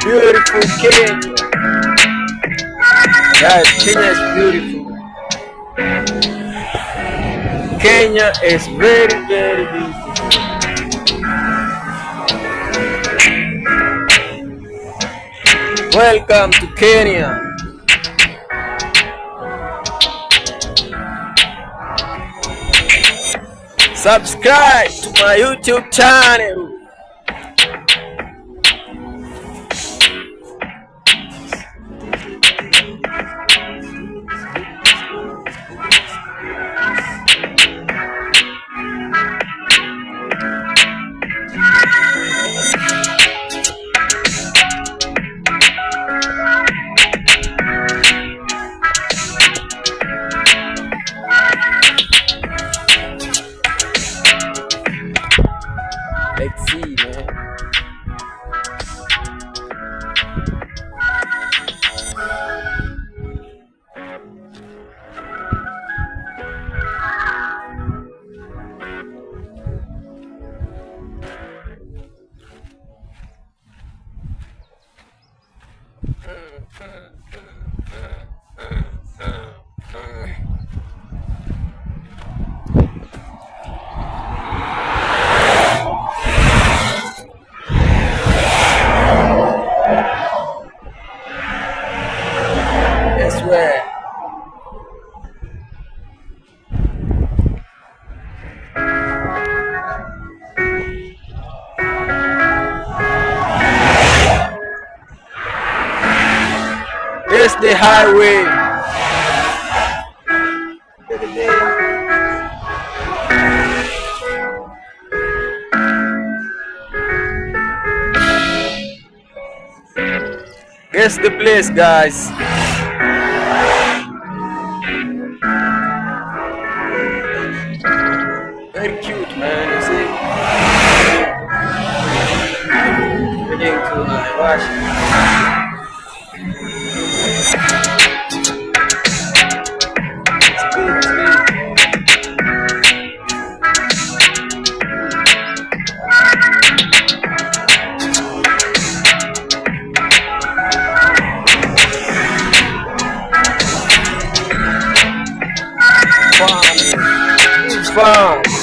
Beautiful Kenya. Guys, Kenya is beautiful. Kenya is very, very beautiful. Welcome to Kenya. Subscribe to my YouTube channel. Let's see, man. That's where. There's the highway. Guess the place, guys. Very cute, man. You see? Heading to Naivasha. Farms.